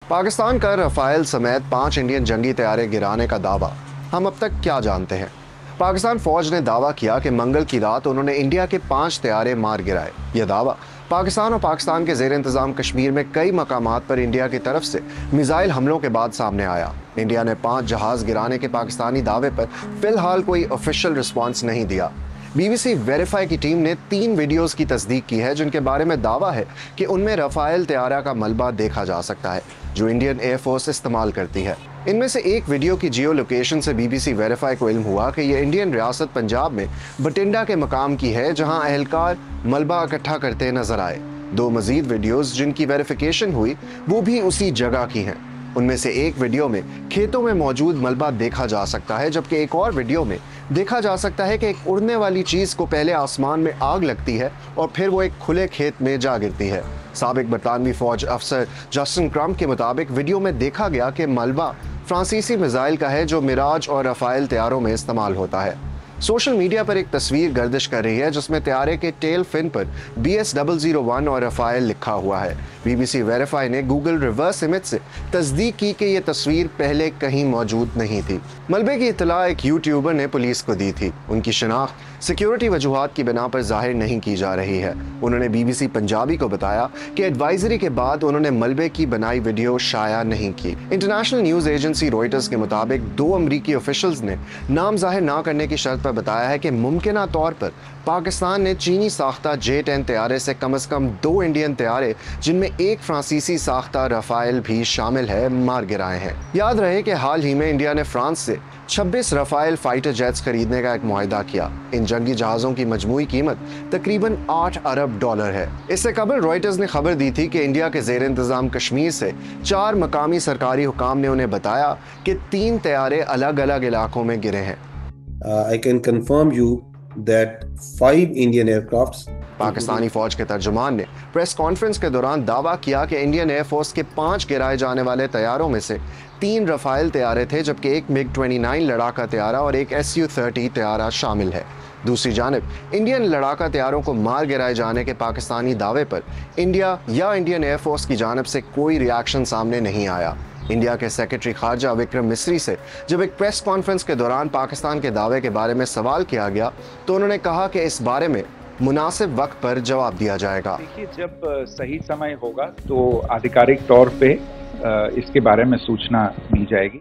पाकिस्तान का रफाइल समेत 5 इंडियन जंगी तैयारे गिराने का दावा। हम अब तक क्या जानते हैं? पाकिस्तान फौज ने दावा किया कि मंगल की रात उन्होंने इंडिया के 5 तैयारे मार गिराए। यह दावा पाकिस्तान और पाकिस्तान के ज़ेर इंतज़ाम कश्मीर में कई मकामात पर इंडिया की तरफ से मिसाइल हमलों के बाद सामने आया। इंडिया ने 5 जहाज गिराने के पाकिस्तानी दावे पर फिलहाल कोई ऑफिशियल रिस्पॉन्स नहीं दिया। BBC वेरीफाई की टीम ने 3 वीडियोस की तस्दीक की है जिनके बारे में दावा है कि उनमें रफाइल तैयारा का मलबा देखा जा सकता है जो इंडियन एयरफोर्स इस्तेमाल करती है। इनमें से एक वीडियो की जियो लोकेशन से BBC वेरीफाई को इल्म हुआ कि यह इंडियन रियासत पंजाब में बटिंडा के मकाम की है जहां अहलकार मलबा इकट्ठा करते नजर आए। 2 मजीद वीडियोस जिनकी वेरिफिकेशन हुई वो भी उसी जगह की हैं। उनमें से एक वीडियो में खेतों में मौजूद मलबा देखा जा सकता है जबकि एक और वीडियो में देखा जा सकता है कि एक उड़ने वाली चीज को पहले आसमान में आग लगती है और फिर वो एक खुले खेत में जा गिरती है। साबिक बरतानवी फौज अफसर जस्टिन क्रम्प के मुताबिक वीडियो में देखा गया कि मलबा फ्रांसीसी मिसाइल का है जो मिराज और रफाइल तैयारों में इस्तेमाल होता है। सोशल मीडिया पर एक तस्वीर गर्दिश कर रही है जिसमें तैयारे के टेल फिन पर BS001 और रफाइल लिखा हुआ है। BBC वेरीफाई ने गूगल रिवर्स इमेज से तस्दीक की कि यह तस्वीर पहले कहीं मौजूद नहीं थी। मलबे की इत्तला एक यूट्यूबर ने पुलिस को दी थी। उनकी शिनाख्त सिक्योरिटी वजूहात की बिना पर जाहिर नहीं की जा रही है। उन्होंने BBC पंजाबी को बताया कि एडवाइजरी के बाद उन्होंने मलबे की बनाई वीडियो शाया नहीं की। इंटरनेशनल न्यूज़ एजेंसी रॉयटर्स के मुताबिक 2 अमरीकी ऑफिशियल्स ने नाम जाहिर ना करने की शर्त पर बताया है कि मुमकिना तौर पर पाकिस्तान ने चीनी साख्ता J-10 तैयारे से कम 2 इंडियन तैयारे जिनमें एक फ्रांसीसी साख्ता रफाइल भी शामिल है मार गिराए हैं। याद रहे कि हाल ही में इंडिया ने फ्रांस से 26 रफाइल फाइटर जेट्स खरीदने का एक मुआहिदा किया। इन जंगी जहाज़ों की मजमूई कीमत तकरीबन $8 अरब है। इससे कबल रॉयटर्स ने खबर दी थी कि इंडिया के ज़ेर इंतज़ाम कश्मीर से 4 मकामी सरकारी हुकाम ने उन्हें बताया कि 3 तैयारे अलग अलग इलाकों में गिरे हैं। I can confirm you that 5 Indian aircrafts Pakistani फौज के तर्जुमान ने प्रेस कॉन्फ्रेंस के दौरान दावा किया कि इंडियन एयरफोर्स के 5 गिराए जाने वाले तैयारों में से 3 रफाइल तैयारे थे जबकि एक MiG-29 लड़ाका तैयारा और एक Su-30 तैयारा शामिल है। दूसरी जानिब इंडियन लड़ाका तैयारों को मार गिराए जाने के पाकिस्तानी दावे पर इंडिया या इंडियन एयरफोर्स की जानिब से कोई रिएक्शन सामने नहीं आया। इंडिया के सेक्रेटरी खारजा विक्रम मिस्री से जब एक प्रेस कॉन्फ्रेंस के दौरान पाकिस्तान के दावे के बारे में सवाल किया गया तो उन्होंने कहा कि इस बारे में मुनासिब वक्त पर जवाब दिया जाएगा। देखिए, जब सही समय होगा तो आधिकारिक तौर पे इसके बारे में सूचना दी जाएगी।